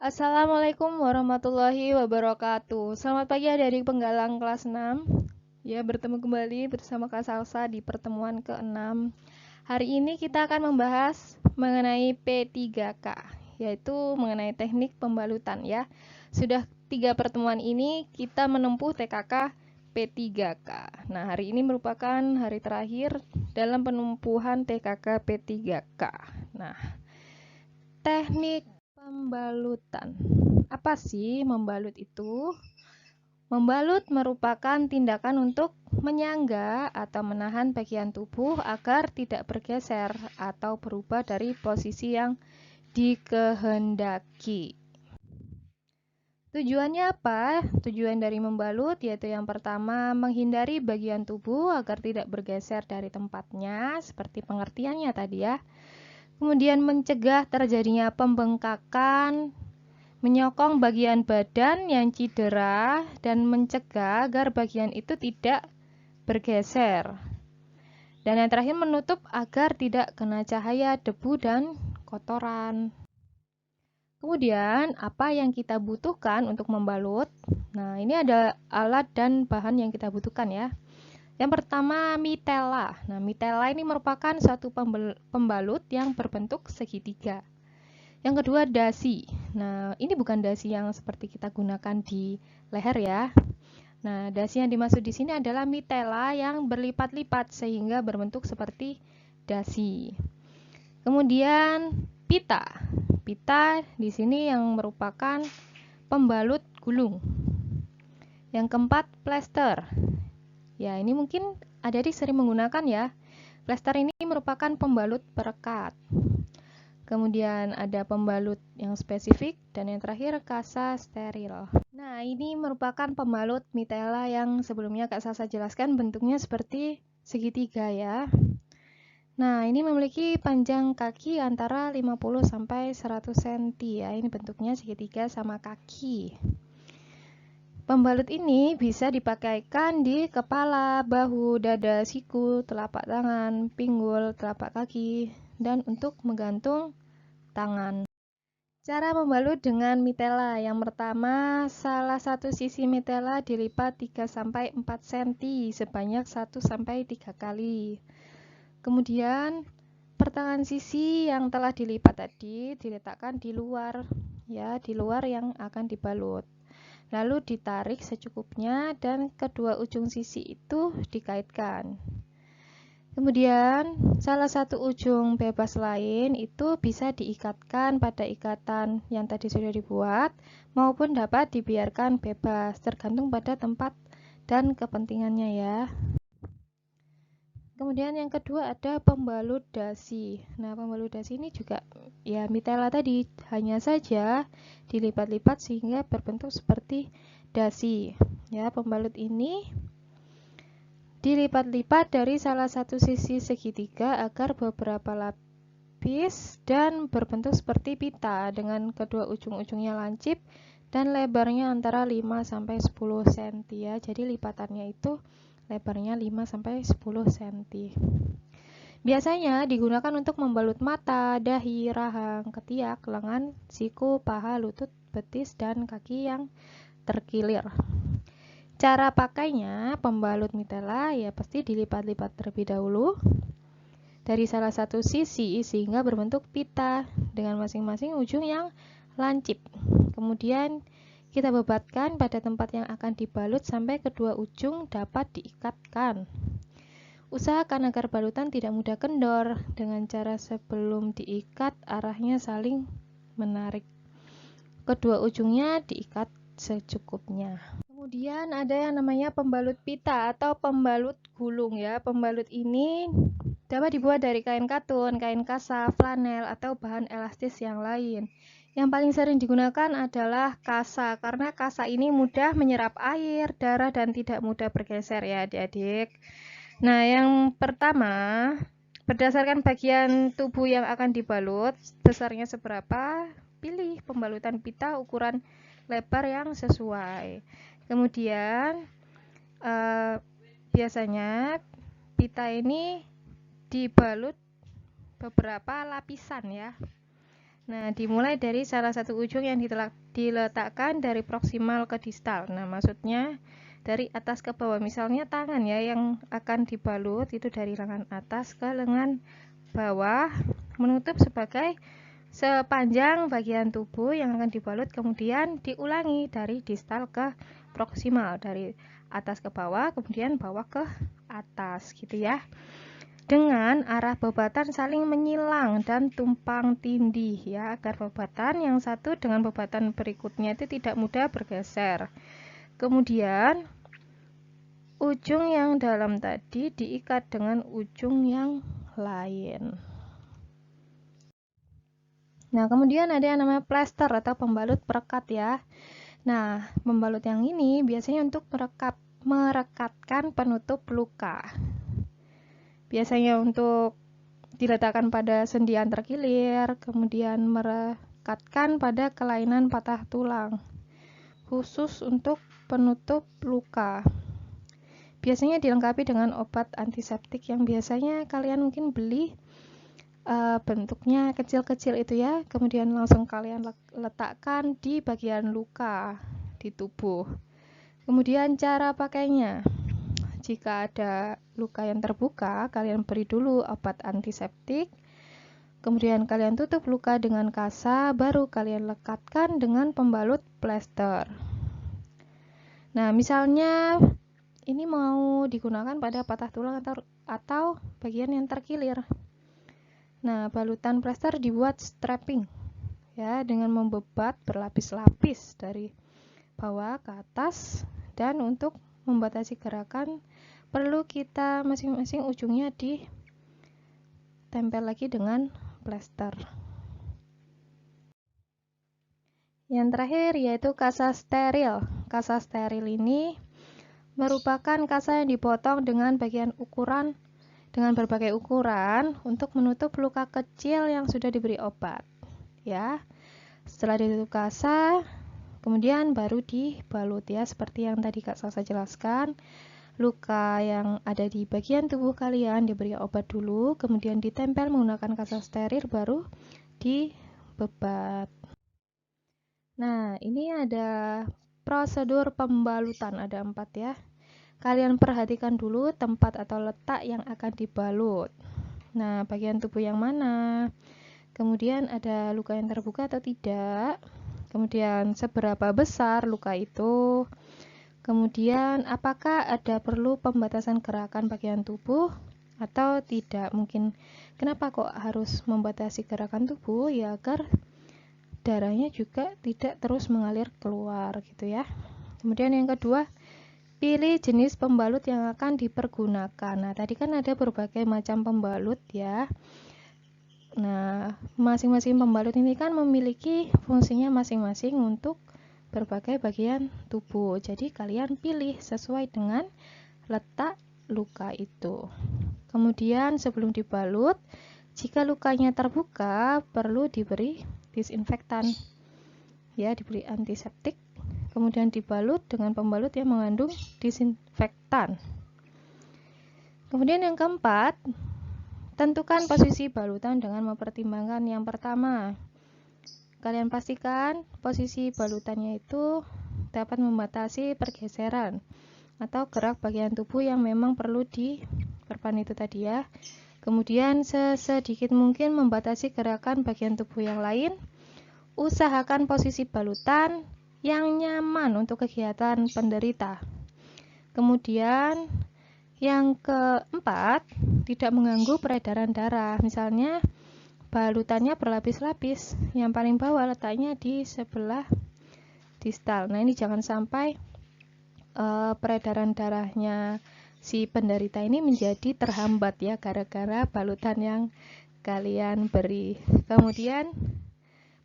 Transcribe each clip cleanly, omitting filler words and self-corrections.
Assalamualaikum warahmatullahi wabarakatuh. Selamat pagi adik-adik penggalang kelas 6. Ya, bertemu kembali bersama Kak Salsa di pertemuan ke-6. Hari ini kita akan membahas mengenai P3K, yaitu mengenai teknik pembalutan ya. Sudah 3 pertemuan ini kita menempuh TKK P3K. Nah, hari ini merupakan hari terakhir dalam penempuhan TKK P3K. Nah, teknik pembalutan. Apa sih membalut itu? Membalut merupakan tindakan untuk menyangga atau menahan bagian tubuh agar tidak bergeser atau berubah dari posisi yang dikehendaki. Tujuannya apa? Tujuan dari membalut yaitu yang pertama, menghindari bagian tubuh agar tidak bergeser dari tempatnya, seperti pengertiannya tadi ya. Kemudian mencegah terjadinya pembengkakan, menyokong bagian badan yang cedera, dan mencegah agar bagian itu tidak bergeser. Dan yang terakhir, menutup agar tidak kena cahaya, debu, dan kotoran. Kemudian, apa yang kita butuhkan untuk membalut? Nah, ini ada alat dan bahan yang kita butuhkan ya. Yang pertama, mitela. Nah, mitela ini merupakan suatu pembalut yang berbentuk segitiga. Yang kedua, dasi. Nah, ini bukan dasi yang seperti kita gunakan di leher ya. Nah, dasi yang dimaksud di sini adalah mitela yang berlipat-lipat sehingga berbentuk seperti dasi. Kemudian, pita. Pita di sini yang merupakan pembalut gulung. Yang keempat, plester. Ya, ini mungkin adik-adik sering menggunakan ya. Plester ini merupakan pembalut perekat. Kemudian ada pembalut yang spesifik, dan yang terakhir kasa steril. Nah, ini merupakan pembalut mitela yang sebelumnya Kak Sasa jelaskan, bentuknya seperti segitiga ya. Nah, ini memiliki panjang kaki antara 50 sampai 100 cm ya. Ini bentuknya segitiga sama kaki. Pembalut ini bisa dipakaikan di kepala, bahu, dada, siku, telapak tangan, pinggul, telapak kaki, dan untuk menggantung tangan. Cara membalut dengan mitela. Yang pertama, salah satu sisi mitela dilipat 3-4 cm sebanyak 1-3 kali. Kemudian, pertengahan sisi yang telah dilipat tadi diletakkan di luar ya, di luar yang akan dibalut. Lalu ditarik secukupnya dan kedua ujung sisi itu dikaitkan. Kemudian, salah satu ujung bebas lain itu bisa diikatkan pada ikatan yang tadi sudah dibuat, maupun dapat dibiarkan bebas, tergantung pada tempat dan kepentingannya ya. Kemudian yang kedua ada pembalut dasi. Nah, pembalut dasi ini juga ya mitela tadi, hanya saja dilipat-lipat sehingga berbentuk seperti dasi. Ya, pembalut ini dilipat-lipat dari salah satu sisi segitiga agar beberapa lapis dan berbentuk seperti pita dengan kedua ujung-ujungnya lancip dan lebarnya antara 5-10 cm ya. Jadi lipatannya itu lebarnya 5-10 cm. Biasanya digunakan untuk membalut mata, dahi, rahang, ketiak, lengan, siku, paha, lutut, betis, dan kaki yang terkilir. Cara pakainya, pembalut mitela ya pasti dilipat-lipat terlebih dahulu dari salah satu sisi sehingga berbentuk pita dengan masing-masing ujung yang lancip. Kemudian kita bebatkan pada tempat yang akan dibalut sampai kedua ujung dapat diikatkan. Usahakan agar balutan tidak mudah kendor dengan cara sebelum diikat arahnya saling menarik. Kedua ujungnya diikat secukupnya. Kemudian ada yang namanya pembalut pita atau pembalut gulung ya. Pembalut ini dapat dibuat dari kain katun, kain kasa, flanel, atau bahan elastis yang lain. Yang paling sering digunakan adalah kasa, karena kasa ini mudah menyerap air, darah, dan tidak mudah bergeser ya adik-adik. Nah, yang pertama, berdasarkan bagian tubuh yang akan dibalut, besarnya seberapa, pilih pembalutan pita ukuran lebar yang sesuai. Kemudian, biasanya pita ini dibalut beberapa lapisan ya. Nah, dimulai dari salah satu ujung yang diletakkan dari proksimal ke distal. Nah, maksudnya dari atas ke bawah. Misalnya tangan ya yang akan dibalut itu dari lengan atas ke lengan bawah, menutup sebagai sepanjang bagian tubuh yang akan dibalut, kemudian diulangi dari distal ke proksimal, dari atas ke bawah, kemudian bawah ke atas gitu ya. Dengan arah bebatan saling menyilang dan tumpang tindih ya, agar bebatan yang satu dengan bebatan berikutnya itu tidak mudah bergeser. Kemudian ujung yang dalam tadi diikat dengan ujung yang lain. Nah, kemudian ada yang namanya plester atau pembalut perekat ya. Nah, pembalut yang ini biasanya untuk merekatkan penutup luka. Biasanya untuk diletakkan pada sendian terkilir, kemudian merekatkan pada kelainan patah tulang, khusus untuk penutup luka. Biasanya dilengkapi dengan obat antiseptik yang biasanya kalian mungkin beli bentuknya kecil-kecil itu ya, kemudian langsung kalian letakkan di bagian luka di tubuh. Kemudian cara pakainya, jika ada luka yang terbuka, kalian beri dulu obat antiseptik, kemudian kalian tutup luka dengan kasa, baru kalian lekatkan dengan pembalut plester. Nah, misalnya ini mau digunakan pada patah tulang atau bagian yang terkilir. Nah, balutan plester dibuat strapping ya, dengan membebat berlapis-lapis dari bawah ke atas, dan untuk membatasi gerakan perlu kita masing-masing ujungnya ditempel lagi dengan plester. Yang terakhir yaitu kasa steril. Kasa steril ini merupakan kasa yang dipotong dengan berbagai ukuran untuk menutup luka kecil yang sudah diberi obat. Ya, setelah ditutup kasa, kemudian baru dibalut ya, seperti yang tadi Kak Salsa jelaskan. Luka yang ada di bagian tubuh kalian diberi obat dulu, kemudian ditempel menggunakan kasa steril, baru dibebat. Nah, ini ada prosedur pembalutan, ada 4 ya. Kalian perhatikan dulu tempat atau letak yang akan dibalut. Nah, bagian tubuh yang mana? Kemudian ada luka yang terbuka atau tidak? Kemudian seberapa besar luka itu? Kemudian apakah ada perlu pembatasan gerakan bagian tubuh atau tidak? Mungkin kenapa kok harus membatasi gerakan tubuh? Ya agar darahnya juga tidak terus mengalir keluar gitu ya. Kemudian yang kedua, pilih jenis pembalut yang akan dipergunakan. Nah, tadi kan ada berbagai macam pembalut ya. Nah, masing-masing pembalut ini kan memiliki fungsinya masing-masing untuk berbagai bagian tubuh. Jadi, kalian pilih sesuai dengan letak luka itu. Kemudian, sebelum dibalut, jika lukanya terbuka, perlu diberi disinfektan. Ya, diberi antiseptik. Kemudian dibalut dengan pembalut yang mengandung disinfektan. Kemudian yang keempat, tentukan posisi balutan dengan mempertimbangkan yang pertama. Kalian pastikan posisi balutannya itu dapat membatasi pergeseran atau gerak bagian tubuh yang memang perlu diperban itu tadi ya. Kemudian sesedikit mungkin membatasi gerakan bagian tubuh yang lain. Usahakan posisi balutan yang nyaman untuk kegiatan penderita. Kemudian yang keempat, tidak mengganggu peredaran darah. Misalnya balutannya berlapis-lapis, yang paling bawah letaknya di sebelah distal. Nah, ini jangan sampai peredaran darahnya si penderita ini menjadi terhambat ya, gara-gara balutan yang kalian beri. Kemudian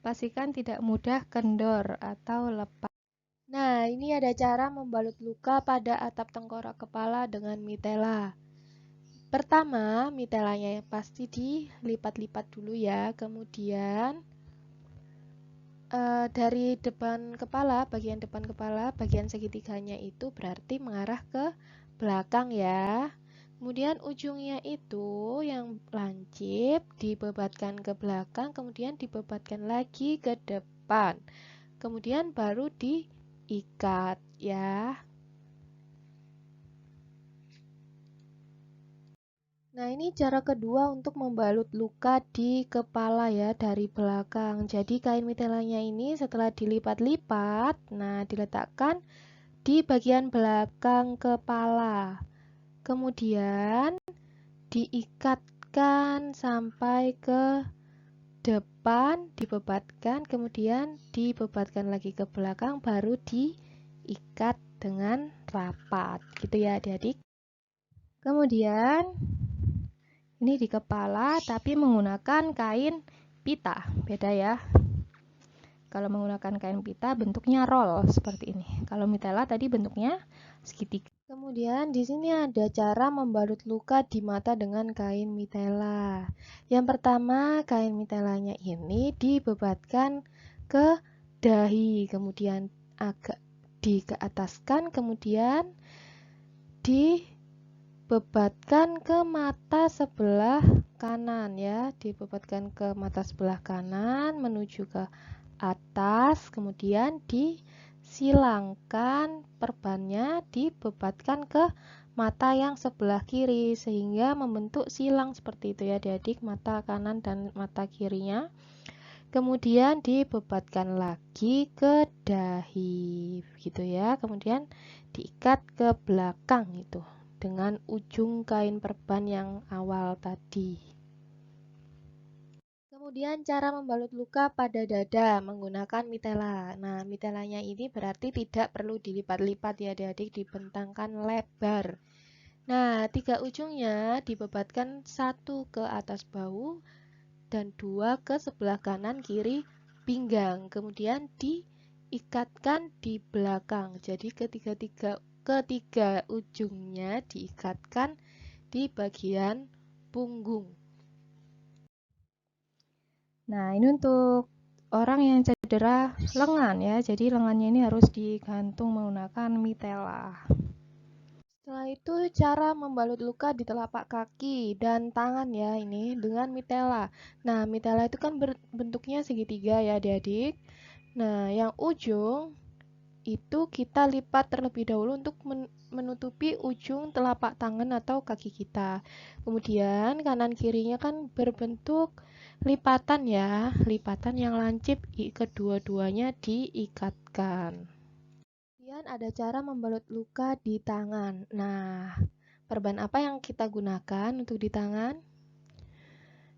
pastikan tidak mudah kendor atau lepas. Nah, ini ada cara membalut luka pada atap tengkorak kepala dengan mitela. Pertama, mitelanya pasti dilipat-lipat dulu ya. Kemudian dari depan kepala, bagian segitiganya itu berarti mengarah ke belakang ya. Kemudian ujungnya itu yang lancip dibebatkan ke belakang, kemudian dibebatkan lagi ke depan. Kemudian baru diikat ya. Nah, ini cara kedua untuk membalut luka di kepala ya dari belakang. Jadi kain mitelanya ini setelah dilipat-lipat, nah diletakkan di bagian belakang kepala. Kemudian diikatkan sampai ke depan, dibebatkan, kemudian dibebatkan lagi ke belakang, baru diikat dengan rapat. Gitu ya adik-adik. Kemudian ini di kepala tapi menggunakan kain pita. Beda ya. Kalau menggunakan kain pita bentuknya roll seperti ini. Kalau mitela tadi bentuknya segitiga. Kemudian di sini ada cara membalut luka di mata dengan kain mitela. Yang pertama, kain mitelanya ini dibebatkan ke dahi, kemudian agak dikeataskan, kemudian dibebatkan ke mata sebelah kanan ya, dibebatkan ke mata sebelah kanan menuju ke atas, kemudian disilangkan perbannya, dibebatkan ke mata yang sebelah kiri sehingga membentuk silang seperti itu ya adik-adik, mata kanan dan mata kirinya. Kemudian dibebatkan lagi ke dahi gitu ya, kemudian diikat ke belakang itu dengan ujung kain perban yang awal tadi. Kemudian cara membalut luka pada dada menggunakan mitela. Nah, mitelanya ini berarti tidak perlu dilipat-lipat ya adik-adik, dibentangkan lebar. Nah, 3 ujungnya dibebatkan 1 ke atas bahu dan 2 ke sebelah kanan kiri pinggang. Kemudian diikatkan di belakang. Jadi ketiga ujungnya diikatkan di bagian punggung. Nah, ini untuk orang yang cedera lengan ya. Jadi lengannya ini harus digantung menggunakan mitela. Setelah itu cara membalut luka di telapak kaki dan tangan ya ini dengan mitela. Nah, mitela itu kan bentuknya segitiga ya adik-adik. Nah, yang ujung itu kita lipat terlebih dahulu untuk menutupi ujung telapak tangan atau kaki kita. Kemudian kanan kirinya kan berbentuk lipatan ya, lipatan yang lancip, kedua-duanya diikatkan. Kemudian ada cara membalut luka di tangan. Nah, perban apa yang kita gunakan untuk di tangan?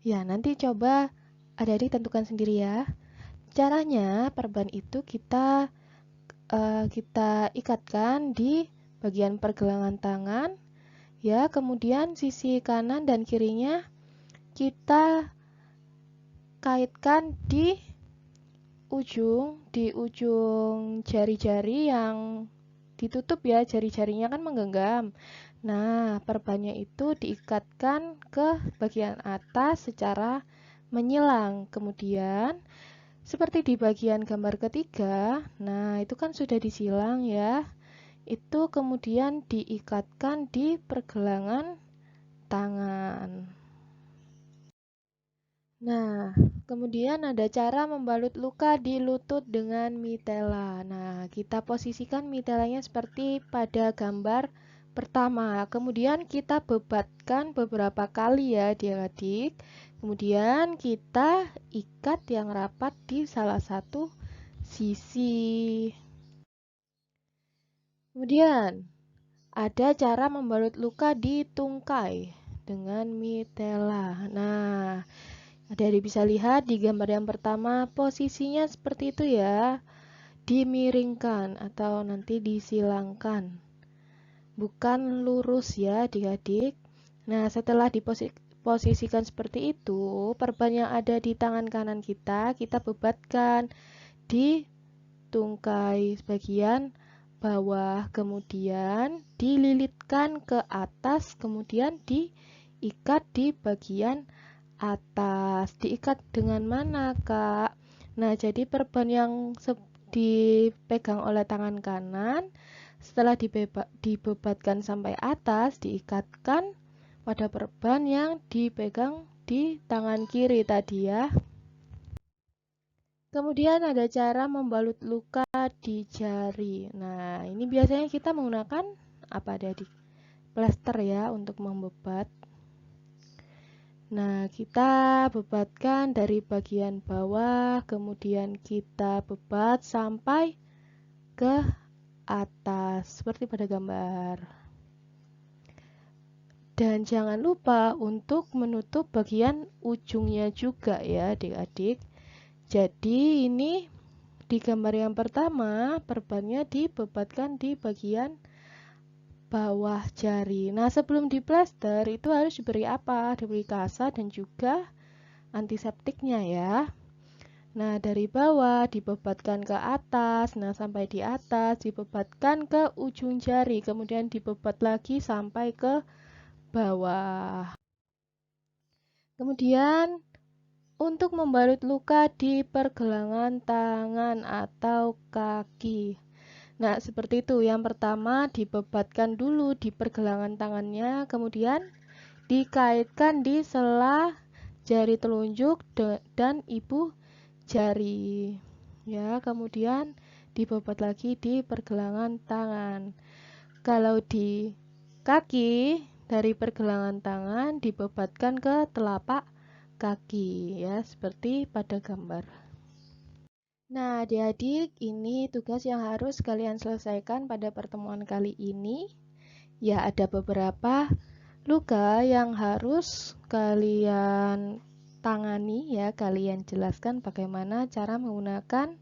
Ya, nanti coba adik-adik tentukan sendiri ya. Caranya, perban itu kita ikatkan di bagian pergelangan tangan ya, kemudian sisi kanan dan kirinya kita kaitkan di ujung jari-jari yang ditutup ya, jari-jarinya kan menggenggam. Nah, perbannya itu diikatkan ke bagian atas secara menyilang. Kemudian seperti di bagian gambar ketiga, nah itu kan sudah disilang ya. Itu kemudian diikatkan di pergelangan tangan. Nah, kemudian ada cara membalut luka di lutut dengan mitela. Nah, kita posisikan mitelanya seperti pada gambar pertama. Kemudian kita bebatkan beberapa kali ya adik-adik. Kemudian kita ikat yang rapat di salah satu sisi. Kemudian ada cara membalut luka di tungkai dengan mitela. Nah, adik-adik bisa lihat di gambar yang pertama posisinya seperti itu ya. Dimiringkan atau nanti disilangkan. Bukan lurus ya adik-adik. Nah, setelah diposisikan seperti itu, perban yang ada di tangan kanan kita bebatkan di tungkai bagian bawah, kemudian dililitkan ke atas, kemudian diikat di bagian atas. Diikat dengan mana, Kak? Nah, jadi perban yang dipegang oleh tangan kanan, setelah dibebatkan sampai atas, diikatkan pada perban yang dipegang di tangan kiri tadi ya. Kemudian ada cara membalut luka di jari. Nah, ini biasanya kita menggunakan apa Adik? Plester ya untuk membebat. Nah, kita bebatkan dari bagian bawah, kemudian kita bebat sampai ke atas, seperti pada gambar. Dan jangan lupa untuk menutup bagian ujungnya juga ya adik-adik. Jadi ini di gambar yang pertama, perbannya dibebatkan di bagian bawah jari. Nah, sebelum diplester itu harus diberi apa? Diberi kasa dan juga antiseptiknya ya. Nah, dari bawah dibebatkan ke atas. Nah, sampai di atas dibebatkan ke ujung jari, kemudian dibebat lagi sampai ke bawah. Kemudian untuk membalut luka di pergelangan tangan atau kaki. Nah, seperti itu. Yang pertama dibebatkan dulu di pergelangan tangannya, kemudian dikaitkan di sela jari telunjuk dan ibu jari. Ya, kemudian dibebat lagi di pergelangan tangan. Kalau di kaki, dari pergelangan tangan dibebatkan ke telapak kaki ya, seperti pada gambar. Nah, adik-adik, ini tugas yang harus kalian selesaikan pada pertemuan kali ini. Ya, ada beberapa luka yang harus kalian tangani ya, kalian jelaskan bagaimana cara menggunakan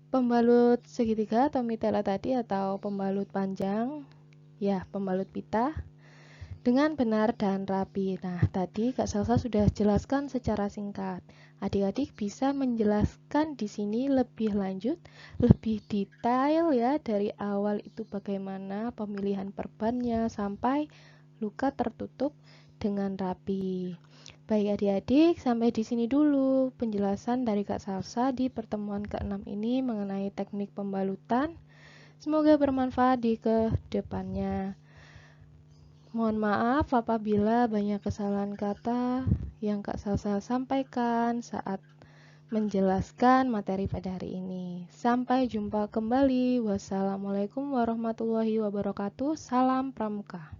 pembalut segitiga atau mitela tadi atau pembalut panjang, ya, pembalut pita dengan benar dan rapi. Nah, tadi Kak Salsa sudah jelaskan secara singkat. Adik-adik bisa menjelaskan di sini lebih lanjut, lebih detail ya, dari awal itu bagaimana pemilihan perbannya sampai luka tertutup dengan rapi. Baik adik-adik, sampai di sini dulu penjelasan dari Kak Salsa di pertemuan ke-6 ini mengenai teknik pembalutan. Semoga bermanfaat di kedepannya. Mohon maaf apabila banyak kesalahan kata yang Kak Salsa sampaikan saat menjelaskan materi pada hari ini. Sampai jumpa kembali. Wassalamualaikum warahmatullahi wabarakatuh. Salam Pramuka.